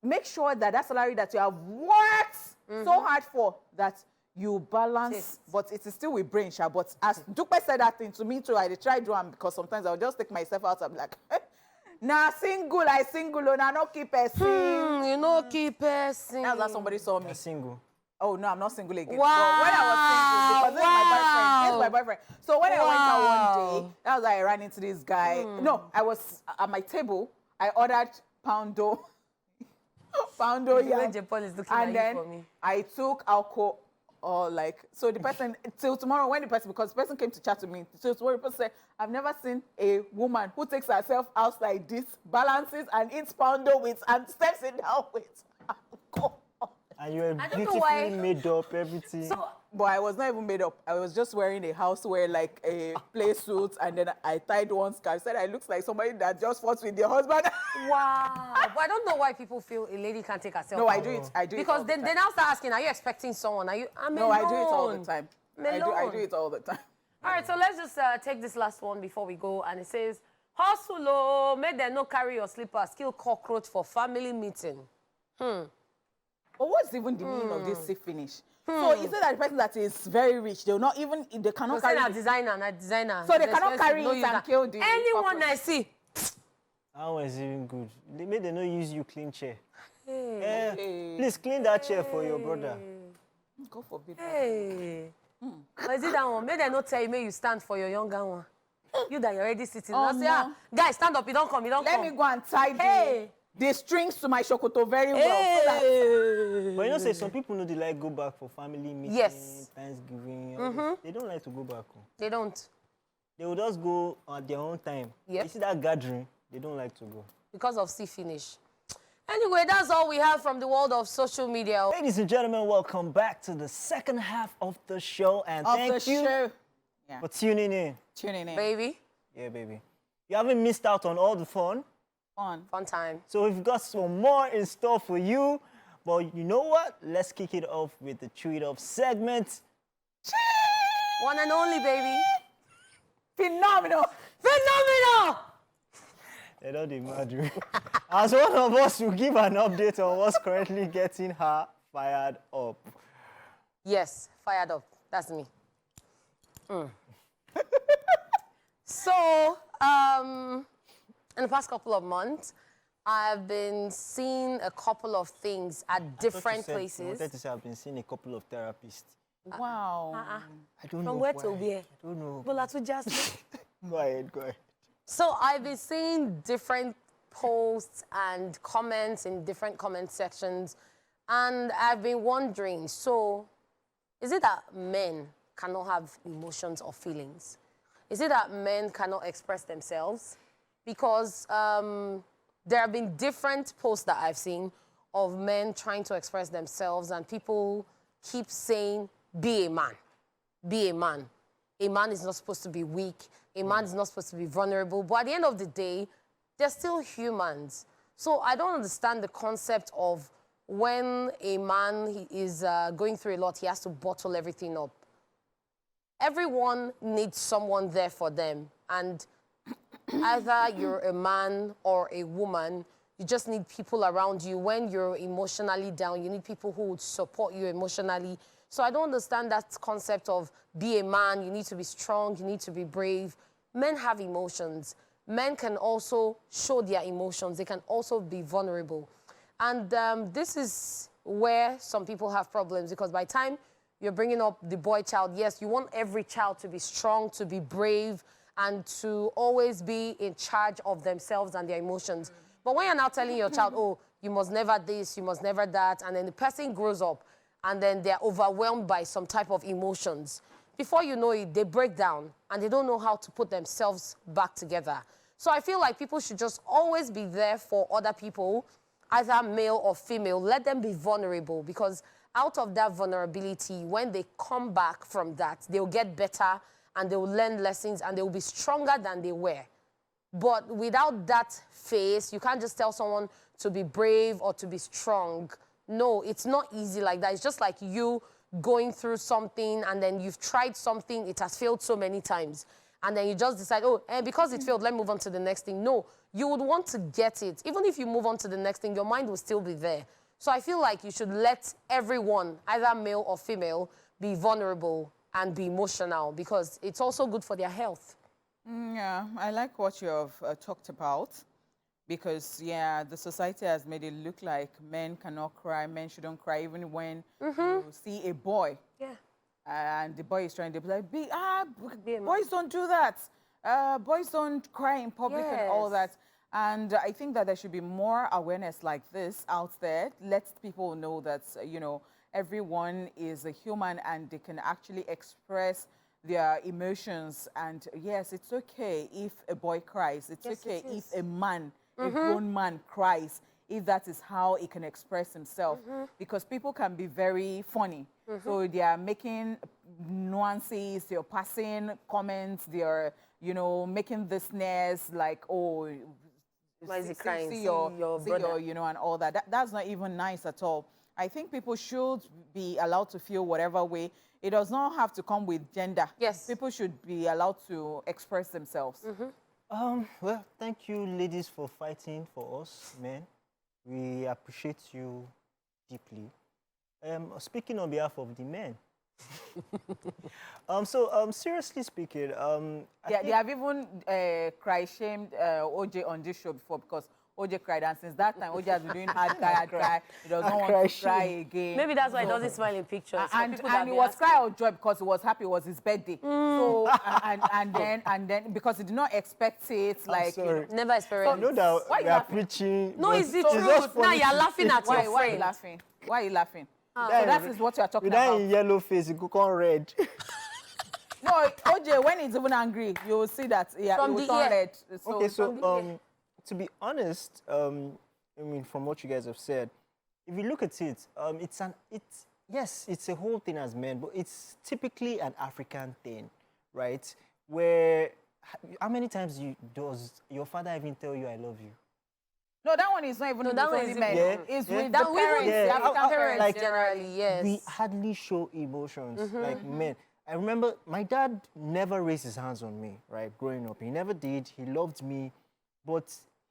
make sure that that salary that you have worked so hard for, that you balance, Yes. but it is still with brain, sha. But as Dupe said that thing to me too, I try to do them because sometimes I'll just take myself out. I'm like, nah, single, I single, nah, not keep a sing. You know, keep passing. That's how somebody saw me. A single. Oh no, I'm not single again. Wow. But when I was single, because this is my boyfriend. So when I went out one day, that was how I ran into this guy. No, I was at my table. I ordered poundo When yam, J-Paul is looking and at then you for me. I took alcohol. Or so the person, till tomorrow because the person came to chat to me, till tomorrow the person said, I've never seen a woman who takes herself out like this, balances and eats poundo with, and steps it down with alcohol. And you're I don't know why. beautifully made up, everything. So, But I was not even made up. I was just wearing a housewear, like a play suit, and then I tied one scarf. I said I look like somebody that just fought with their husband. wow. But I don't know why people feel a lady can't take herself No, I out. do it. I do it Because all the they time. now start asking, are you expecting someone? I'm No, alone. I do it all the time. I do alone. it all the time. All right, so let's just take this last one before we go. And it says, hustle, oh, make them no carry your slippers, kill cockroach for family meeting. But what's even the meaning of this see finish? So is it that the person that is very rich, they cannot carry a designer. So they cannot carry it and kill the anyone cockroach. I see. That one is even good. They made them not use you clean chair. Hey. Please clean that chair for your brother. Go for big. Hey. But is it that one? May they not tell you, may you stand for your younger one. You that you're already sitting. Oh, Say, guys, stand up, you don't come, Let me go and tie the strings to my shokoto very well. So But you know, say some people know they like go back for family meetings, Yes. Thanksgiving. They don't like to go back. They don't. They will just go at their own time. Yep. You see that gathering, they don't like to go. Because of see finish. Anyway, that's all we have from the world of social media. Ladies and gentlemen, welcome back to the second half of the show. And thank you for tuning in. Baby. Yeah, baby. You haven't missed out on all the fun. Fun time. So we've got some more in store for you. But you know what? Let's kick it off with the Chew It Up segment. One and only, baby. Phenomenal. They don't imagine. As one of us will give an update on what's currently getting her fired up. Yes, fired up. That's me. So, in the past couple of months, I've been seeing a couple of things at different places. I wanted to say I've been seeing a couple of therapists. Wow. I don't know. From where to where? I don't know. Bola to just. Go ahead. So I've been seeing different posts and comments in different comment sections, and I've been wondering, so is it that men cannot have emotions or feelings? Is it that men cannot express themselves? Because there have been different posts that I've seen of men trying to express themselves, and people keep saying, be a man. Be a man. A man is not supposed to be weak. A man is not supposed to be vulnerable. But at the end of the day, they're still humans. So I don't understand the concept of when a man is going through a lot, he has to bottle everything up. Everyone needs someone there for them. And either you're a man or a woman, you just need people around you. When you're emotionally down, you need people who would support you emotionally. So I don't understand that concept of be a man, you need to be strong, you need to be brave. Men have emotions. Men can also show their emotions. They can also be vulnerable. And this is where some people have problems, because by the time you're bringing up the boy child, yes, you want every child to be strong, to be brave, and to always be in charge of themselves and their emotions. But when you're now telling your child, oh, you must never this, you must never that, and then the person grows up, and then they're overwhelmed by some type of emotions. Before you know it, they break down, and they don't know how to put themselves back together. So I feel like people should just always be there for other people, either male or female. Let them be vulnerable, because out of that vulnerability, when they come back from that, they'll get better, and they'll learn lessons, and they'll be stronger than they were. But without that phase, you can't just tell someone to be brave or to be strong. No, it's not easy like that. It's just like you going through something, and then you've tried something, it has failed so many times. And then you just decide, oh, and because it failed, let me move on to the next thing. No, you would want to get it. Even if you move on to the next thing, your mind will still be there. So I feel like you should let everyone, either male or female, be vulnerable and be emotional, because it's also good for their health. Yeah, I like what you have talked about, because, yeah, the society has made it look like men cannot cry, men shouldn't cry, even when you see a boy. Yeah. And the boy is trying to be like, boys don't do that. Boys don't cry in public and all that. And I think that there should be more awareness like this out there. Let people know that, you know, everyone is a human and they can actually express their emotions. And yes, it's okay if a boy cries. It's okay if a man, a grown man cries, if that is how he can express himself. Because people can be very funny. So they are making nuances, they're passing comments, they're, you know, making the snares like, oh, why is he crying? See your you know, and all that. That's not even nice at all. I think people should be allowed to feel whatever way. It does not have to come with gender. Yes. People should be allowed to express themselves. Well, thank you, ladies, for fighting for us, men. We appreciate you deeply. Speaking on behalf of the men. Seriously speaking, They have even cry-shamed OJ on this show before because OJ cried, and since that time, OJ has been doing hard cry. He does not want to cry again. Maybe that's why he doesn't smile in pictures. And it was cry or joy because he was happy. It was his birthday. So and then because he did not expect it, like never experienced. I know that why we you are laughing? preaching. No, it's the just truth. Now funny you're to laughing see. at your why are you friend. laughing? Why are you laughing? So that is what you are talking With that about. in yellow face, it could come red. No, OJ, when he's even angry, you will see that he From will the turn ear. red. Okay, so to be honest, I mean, from what you guys have said, if you look at it, it's a whole thing as men, but it's typically an African thing, right? Where how many times does your father even tell you I love you? No, that one is not even with only men. Yeah, It's yeah. with That the we parents, would the see African parents like, generally. generally, yes. We hardly show emotions like men. I remember my dad never raised his hands on me, right, growing up. He never did. He loved me, but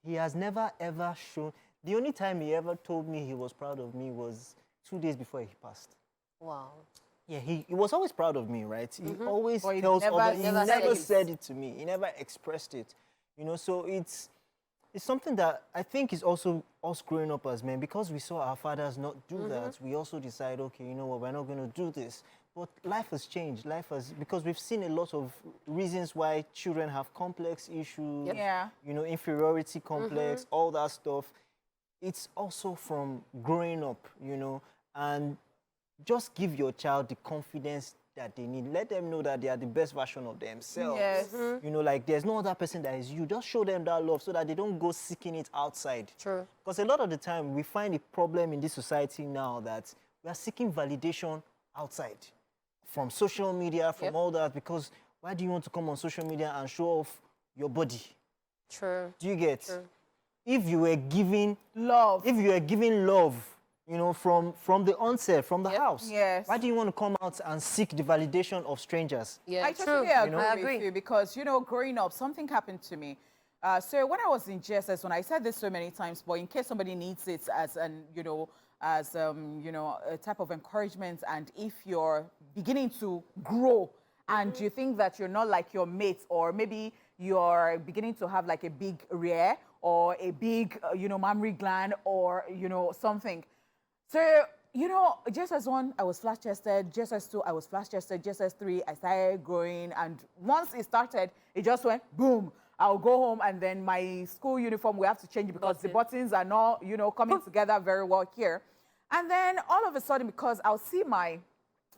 he has never, ever shown. The only time he ever told me he was proud of me was 2 days before he passed. Wow. Yeah, he was always proud of me, right? He always But he tells never- others, he never never said said it to me. He never expressed it. You know, so it's something that I think is also us growing up as men, because we saw our fathers not do that, we also decide, okay, you know what, we're not going to do this. But life has changed. Because we've seen a lot of reasons why children have complex issues, Yeah. you know, inferiority complex, all that stuff. It's also from growing up, you know, and just give your child the confidence that they need. Let them know that they are the best version of themselves. Yes. You know, like there's no other person that is you. Just show them that love so that they don't go seeking it outside. True. Because a lot of the time we find a problem in this society now that we are seeking validation outside, from social media, from all that. Because why do you want to come on social media and show off your body? True. Do you get? True. If you were giving Love. love, you know, from the onset, from the house, Yes. why do you want to come out and seek the validation of strangers? Yeah, I true. totally agree, I with you because, you know, growing up, something happened to me. So when I was in GSS, when I said this so many times, but in case somebody needs it as an, you know, a type of encouragement, and if you're beginning to grow and you think that you're not like your mates, or maybe you're beginning to have like a big rear or a big, mammary gland, or, something. So, GSS1, I was flash-chested. GSS2, I was flash-chested. GSS3, I started growing. And once it started, it just went boom. I'll go home, and then my school uniform, we have to change it because the buttons are not, coming together very well here. And then all of a sudden, because I'll see my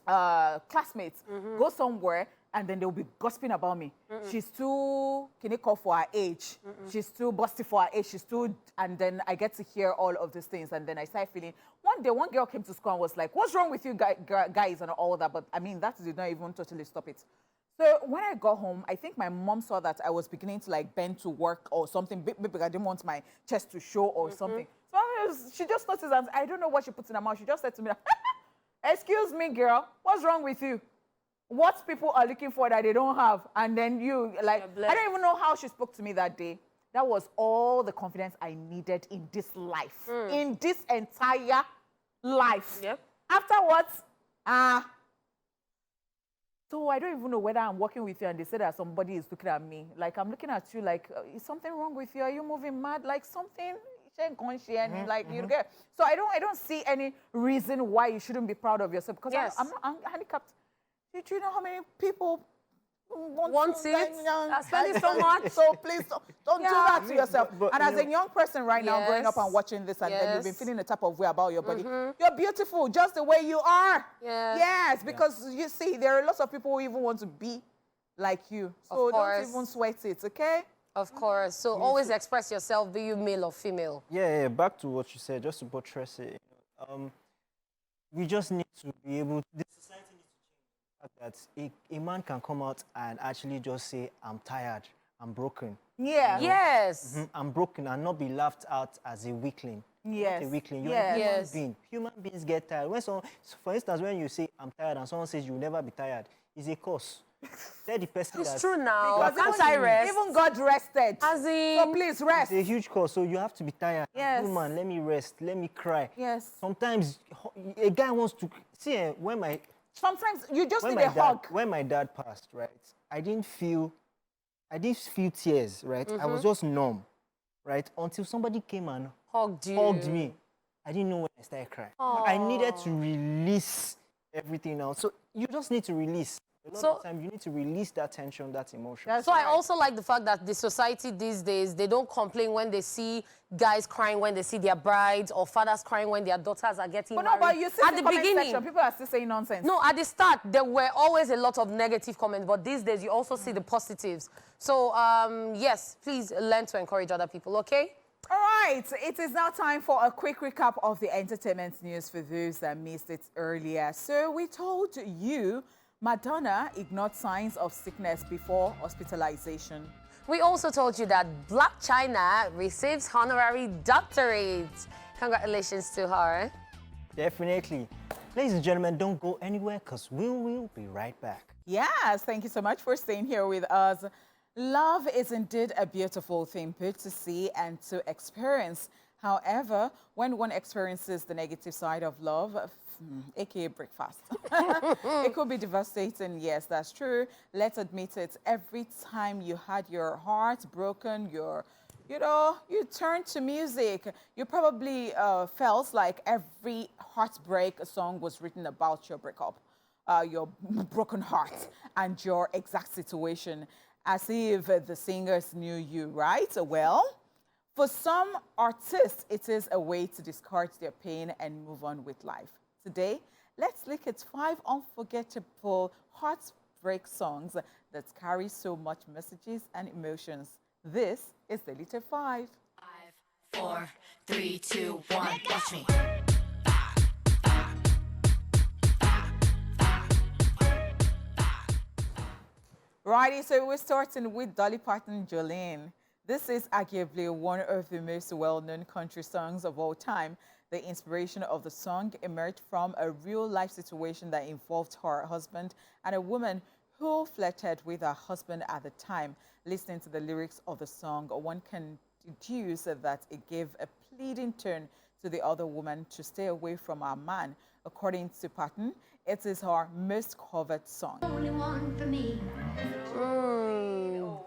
classmates go somewhere, and then they'll be gossiping about me. She's too kiniko for her age. She's too busty for her age. She's too, and then I get to hear all of these things, and then I start feeling. One day, one girl came to school and was like, "What's wrong with you guys?" and all that. But I mean, that did not even totally stop it. So when I got home, I think my mom saw that I was beginning to like bend to work or something. Maybe I didn't want my chest to show or something. So she just noticed, and I don't know what she puts in her mouth. She just said to me, "Excuse me, girl, what's wrong with you? What people are looking for that they don't have?" And then you, like, I don't even know how she spoke to me that day. That was all the confidence I needed in this life, in this entire life. Yep. Afterwards, so I don't even know whether I'm working with you and they say that somebody is looking at me. Like, I'm looking at you like, is something wrong with you? Are you moving mad? Like something, like you get. So I don't see any reason why you shouldn't be proud of yourself, because I'm handicapped. Do you know how many people want it? Are spending so much. So please don't do that to yourself. But and as a young person right now, growing up and watching this, and then you've been feeling the type of way about your body, you're beautiful just the way you are. Yeah. Yes, because you see, there are lots of people who even want to be like you. So don't even sweat it, okay? Of course. So always express yourself, be you male or female. Yeah, back to what you said, just to buttress it. We just need to be able, the society needs to change that a man can come out and actually just say, "I'm tired, I'm broken." Yeah. Yes. I'm broken, and not be laughed at as a weakling. Yes. Not a weakling. You're Yes. a human Yes. being. Human beings get tired. When someone, for instance, when you say, I'm tired, and someone says, you'll never be tired, it's a curse. Tell the person It's that true now. Because Can't I rest? even God rested. As in- So please rest. it's a huge cause, so you have to be tired. Yes. Woman, let me rest, let me cry. Yes. Sometimes a guy wants to see Sometimes you just when need a hug. when my dad passed, right? I didn't feel tears, right? I was just numb, right? Until somebody came and Hugged you. hugged me. I didn't know when I started crying. I needed to release everything out. So you just need to release. A lot of the time, you need to release that tension, that emotion. That's So I right. also like the fact that the society these days, they don't complain when they see guys crying when they see their brides or fathers crying when their daughters are getting But no, married. but you see at the the comment beginning, section, people are still saying nonsense. no, at the start, there were always a lot of negative comments, but these days you also see the positives. So, yes, please learn to encourage other people, okay? All right, it is now time for a quick recap of the entertainment news for those that missed it earlier. So we told you Madonna ignored signs of sickness before hospitalization. We also told you that Black China receives honorary doctorate. Congratulations to her. Definitely. Ladies and gentlemen, don't go anywhere because we will be right back. Yes, thank you so much for staying here with us. Love is indeed a beautiful thing, both to see and to experience. However, when one experiences the negative side of love, aka breakfast, it could be devastating. Yes, that's true. Let's admit it. Every time you had your heart broken, you turned to music. You probably felt like every heartbreak song was written about your breakup, your broken heart, and your exact situation, as if the singers knew you, right? Well, for some artists, it is a way to discard their pain and move on with life. Today, let's look at 5 unforgettable heartbreak songs that carry so much messages and emotions. This is the Little 5. 5, 4, 3, 2, 1, watch me. Righty, so we're starting with Dolly Parton, Jolene. This is arguably one of the most well-known country songs of all time. The inspiration of the song emerged from a real-life situation that involved her husband and a woman who flirted with her husband at the time. Listening to the lyrics of the song, one can deduce that it gave a pleading tone to the other woman to stay away from her man. According to Parton, it is her most covered song. Only one for me.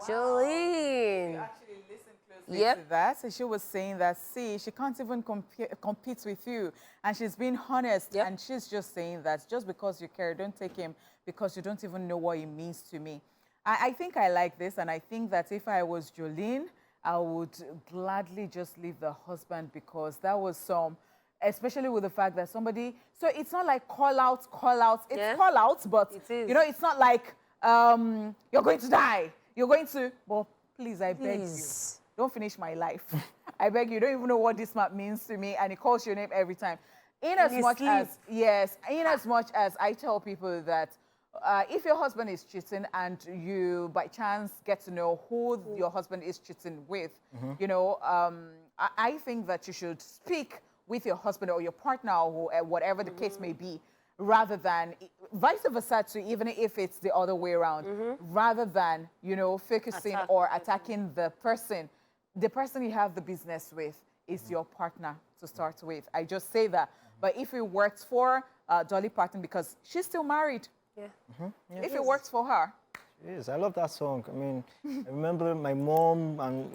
Jolene. Actually listened closely to that. So she was saying that, see, she can't even compete with you. And she's being honest. Yep. And she's just saying that just because you care, don't take him because you don't even know what it means to me. I think I like this. And I think that if I was Jolene, I would gladly just leave the husband because that was some, especially with the fact that somebody, so it's not like call outs. It's Yeah. call outs, but It is. you know, it's not like you're going to die. You're going to, well, please, I beg you, Please. don't finish my life. I beg you, don't even know what this man means to me, and he calls your name every time. In as his much sleep. as, yes, in as much as I tell people that if your husband is cheating and you by chance get to know who your husband is cheating with, you know, I think that you should speak with your husband or your partner or whatever the case may be, rather than vice versa too, even if it's the other way around, rather than, you know, focusing or attacking the person you have the business with is your partner to start with. I just say that. But if it works for Dolly Parton, because she's still married, Yeah. if it works for her. Yes, I love that song. I mean, I remember my mom and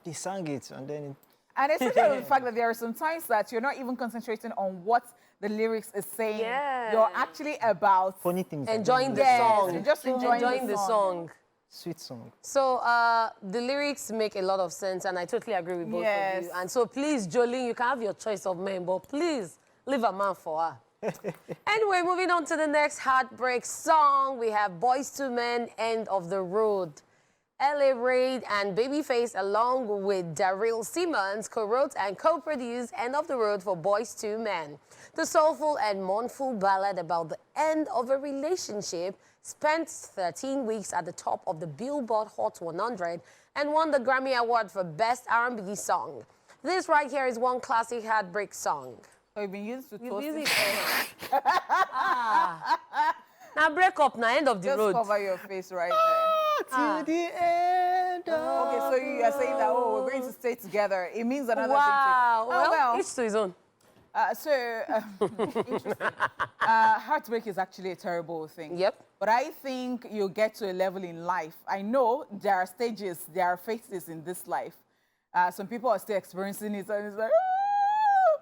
they sang it, and then And especially the fact that there are some times that you're not even concentrating on what the lyrics is saying. Yeah. You're actually about funny things. Enjoying the Yes, song. you're just enjoying the song. Sweet song. So the lyrics make a lot of sense, and I totally agree with both Yes. of you. And so please, Jolene, you can have your choice of men, but please leave a man for her. Anyway, moving on to the next heartbreak song, we have Boys to Men, End of the Road. LA Reid and Babyface, along with Daryl Simmons, co-wrote and co-produced End of the Road for Boys to Men. The soulful and mournful ballad about the end of a relationship spent 13 weeks at the top of the Billboard Hot 100 and won the Grammy Award for Best R&B Song. This right here is one classic heartbreak song. So you've been used to You toast busy? it. Now break up, now end of the Just road. cover your face right To the end. there. Okay, so you are saying that, oh, we're going to stay together. It means another Wow. thing. Well, each to his own. Interesting. Heartbreak is actually a terrible thing. Yep. But I think you get to a level in life. I know there are stages, there are phases in this life. Some people are still experiencing it, and it's like, "Ah!"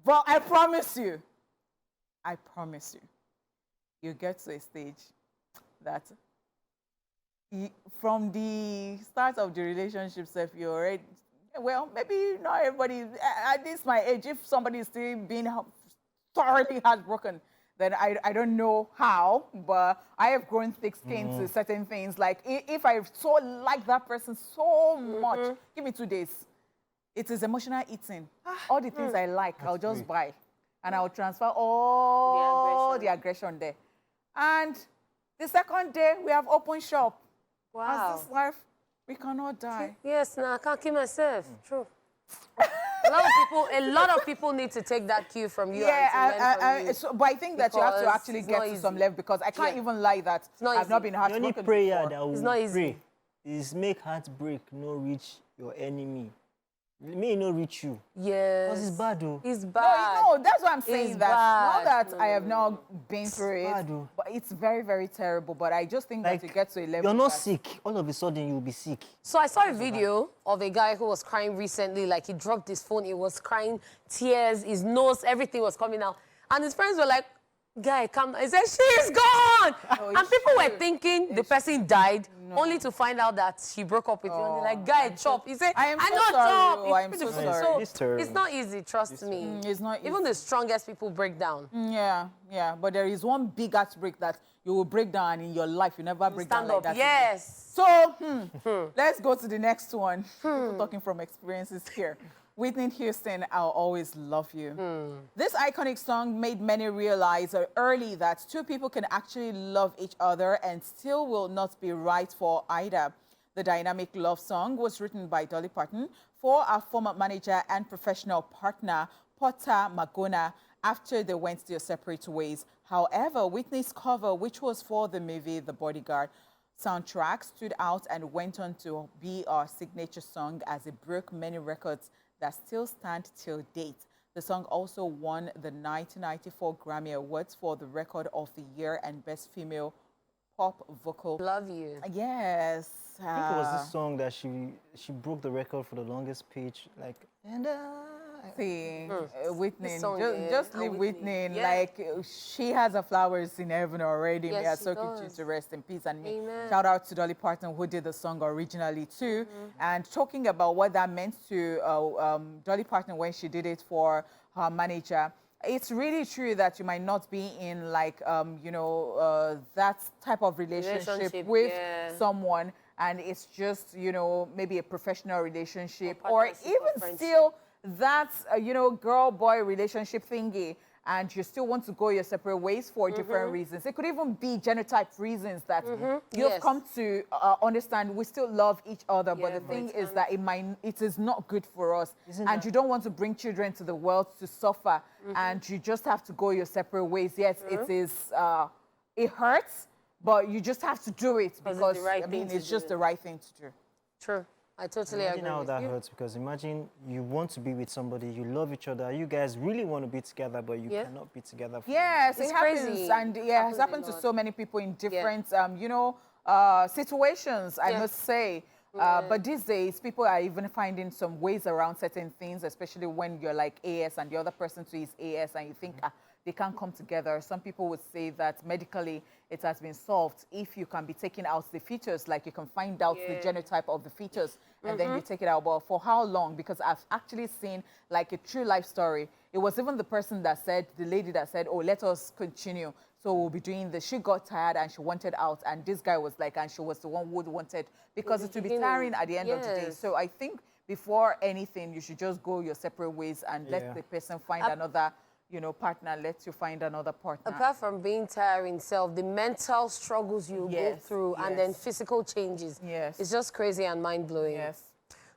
But I promise you, you get to a stage that from the start of the relationship, if you're already, well, maybe not everybody, at this my age, if somebody is still being thoroughly heartbroken, then I don't know how, but I have grown thick skin to certain things. Like if I so like that person so much, give me 2 days. It is emotional eating. All the things I like, I'll just buy. And I'll transfer all the aggression there. And the second day, we have open shop. Wow. As this life, we cannot die. Yes, now I can't kill myself. True. A lot of people need to take that cue from you. Yeah, and to learn from you. so, but I think that you have to Because actually it's get not to easy. some level, because I can't even lie that not I've not easy. been The only heartbroken prayer before. that will not easy. pray is make heartbreak no reach your enemy. May it not reach you. Yes. Because it's bad, though. It's bad. No, that's what I'm saying. It's That not bad. that I have not been through it, bad, oh. but it's very, very terrible. But I just think that you get to a level. You're not that- sick. All of a sudden, you'll be sick. So I saw a video of a guy who was crying recently, like he dropped his phone, he was crying, tears, his nose, everything was coming out. And his friends were like, guy, come down. He said, she's gone! And people were thinking the person died, only to find out that she broke up with him. And they're like, guy, chop. He said, I am so not sorry, chop. oh, I am so beautiful. sorry. It's terrible. It's not easy, trust me. It's not easy. Even the strongest people break down. Yeah. But there is one big heartbreak that you will break down, and in your life you never break down Stand like up, that. yes. So, let's go to the next one. People talking from experiences here. Whitney Houston, I'll always love you. This iconic song made many realize early that two people can actually love each other and still will not be right for either. The dynamic love song was written by Dolly Parton for our former manager and professional partner, Porter Magona, after they went their separate ways. However, Whitney's cover, which was for the movie The Bodyguard soundtrack, stood out and went on to be our signature song as it broke many records that still stand till date. The song also won the 1994 Grammy Awards for the Record of the Year and Best Female Pop Vocal. Love you. Yes. I think it was this song that she broke the record for the longest page. Like, and See, Whitney, This song, just yeah, leave and Whitney. Whitney, yeah. Like, she has her flowers in heaven already. May I Yes, she soak you does. to rest in peace. And Amen. shout out to Dolly Parton, who did the song originally too. And talking about what that meant to Dolly Parton when she did it for her manager, it's really true that you might not be in like, that type of relationship with someone. And it's just, maybe a professional relationship or partnership or even friendship. still that's, girl-boy relationship thingy, and you still want to go your separate ways for different reasons. It could even be genotype reasons that you've Yes. come to understand we still love each other, but Yeah, the but thing it's is that it is not good for us. Isn't And that- you don't want to bring children to the world to suffer, and you just have to go your separate ways. Yes, it is, it hurts, but you just have to do it it's the because, right I mean, thing to it's just do. the right thing to do. True. I totally imagine agree how with that you. hurts, because imagine you want to be with somebody, you love each other, you guys really want to be together, but you cannot be together. Yes, It's it happens, crazy. and yeah, Happens it's a happened to lot. so many people in different, situations. I Yeah. must say. But these days, people are even finding some ways around certain things, especially when you're like AS and the other person too is AS, and you think they can't come together. Some people would say that medically it has been solved if you can be taking out the features, like you can find out the genotype of the features, and then you take it out. But for how long? Because I've actually seen like a true life story. It was even the person that said, the lady that said, oh, let us continue. So we'll be doing this. She got tired and she wanted out. And this guy was like, and she was the one who wanted, because it would be tiring at the end of the day. Yes. So I think before anything, you should just go your separate ways and let the person find another, partner. Let you find another partner. Apart from being tiring self, the mental struggles you go Yes, through and then yes. physical changes. Yes. It's just crazy and mind-blowing. Yes.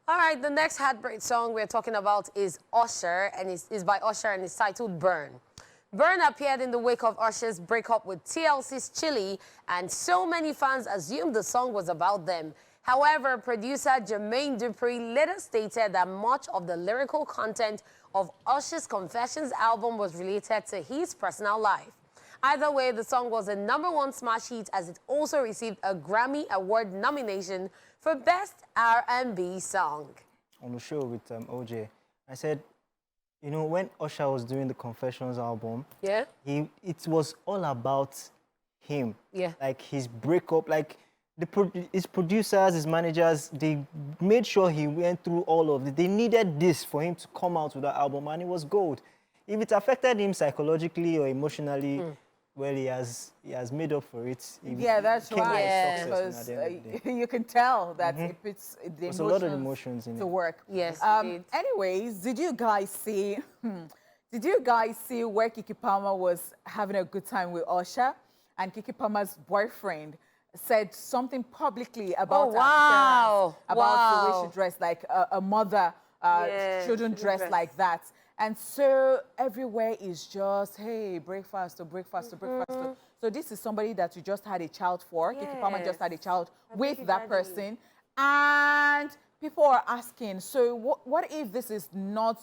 All right, the next heartbreak song we're talking about is Usher, and is by Usher, and it's titled Burn. Burn appeared in the wake of Usher's breakup with TLC's Chili, and so many fans assumed the song was about them. However, producer Jermaine Dupri later stated that much of the lyrical content of Usher's Confessions album was related to his personal life. Either way, the song was a #1 smash hit, as it also received a Grammy Award nomination for Best R&B Song. On the show with OJ, I said, you know, when Usher was doing the Confessions album, Yeah? it was all about him. Yeah. Like his breakup, like his producers, his managers, they made sure he went through all of it. They needed this for him to come out with that album, and it was gold. If it affected him psychologically or emotionally, well, he has made up for it. Yeah, that's came with right. success at Because the end of the day. you can tell that it puts the There's a lot of emotions in to it. work. Yes, it did. Anyways, did you guys see? Did you guys see where Keke Palmer was having a good time with Usher, and Keke Palmer's boyfriend said something publicly about her wow. appearance, about the way Wow. she dressed, like a mother Yeah, shouldn't dress like that. And so everywhere is just, hey, breakfast or breakfast or breakfast. So this is somebody that you just had a child for. Keke Palmer just had a child with that person. And people are asking, so what if this is not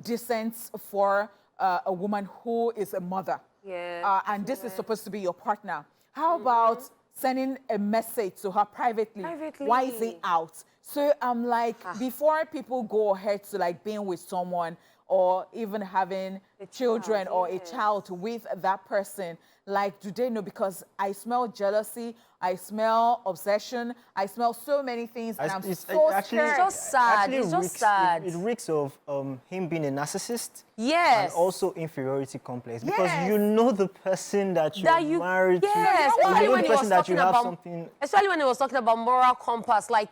decent for a woman who is a mother? Yeah. And this is supposed to be your partner. How about sending a message to her privately? Privately. Why is it out? So I'm like, before people go ahead to like being with someone or even having children or a child with that person, like, do they know? Because I smell jealousy, I smell obsession, I smell so many things, and I'm so scared. It's just sad. Actually It's just reeks- sad. It reeks of him being a narcissist. Yes. And also inferiority complex. Because Yes. you know the person that you're married yes, to. You especially know when the he was person that talking you have about, something. especially when he was talking about moral compass. Like,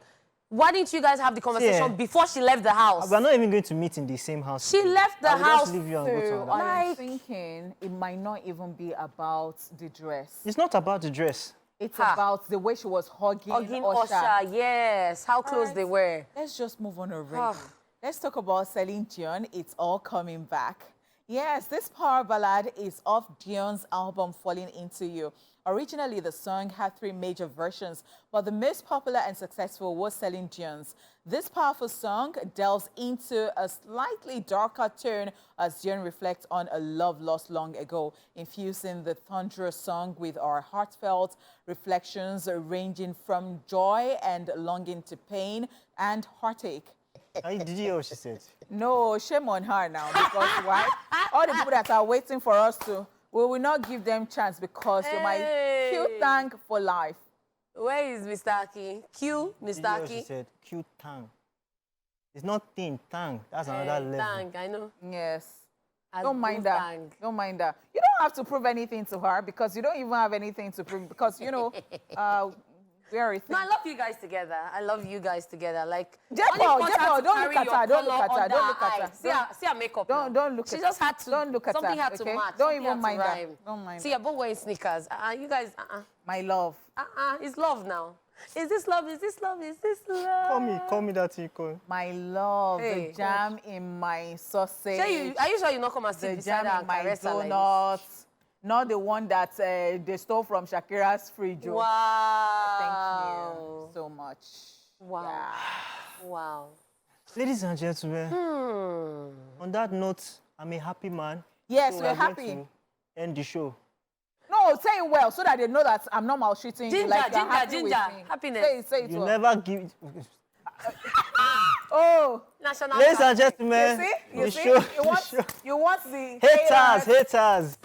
why didn't you guys have the conversation before she left the house? We're not even going to meet in the same house. She left the I will house. just leave you and go to So another. I'm Like- thinking it might not even be about the dress. It's not about the dress. It's about the way she was hugging Usher, yes. How close they were. Let's just move on already. Let's talk about Celine Dion. It's all coming back. Yes, this power ballad is off Dion's album Falling Into You. Originally, the song had 3 major versions, but the most popular and successful was Celine Dion's. This powerful song delves into a slightly darker tone as Dion reflects on a love lost long ago, infusing the thunderous song with our heartfelt reflections ranging from joy and longing to pain and heartache. Did you hear what she said? No, shame on her now, because why? All the people that are waiting for us to, we will not give them chance because you're my cute tank for life. Where is Mr. Aki? Q, Did you Mr. hear what she Aki. said? Cute tang. It's not thin, tang. That's another level. Thank, I know. Yes. As Don't mind good her. thank. Don't mind her. You don't have to prove anything to her because you don't even have anything to prove because, you know, we are a thing. No, I love you guys together. I love you guys together. Like, Jeffo, only Jeffo, forced to don't carry look at your her, don't look color at her, under don't look at eye. her. See her makeup. Don't look She at just her. had to. Don't look at something her, had to okay? match. Don't something even had mind to her. rhyme. Don't mind See, her. you're both wearing sneakers. You guys, My love. It's love now. Is this love? Is this love? Is this love? Call me that Iko. My love. Hey. The jam in my sausage. Are you sure you not come and sit The beside jam her in and my caress her like this? donuts. Not the one that they stole from Shakira's fridge. oh. Wow. Thank you so much. Wow. Yeah. Wow. Ladies and gentlemen, Hmm. on that note, I'm a happy man. Yes, So we're going happy. to end the show. No, say it well so that they know that I'm not maltreating you. Ginger, Like you're ginger, happy ginger. with me. Happiness. Say it You well. never give. Oh, National Ladies and you gentlemen, see? You the see? show. You want the Haters, haters.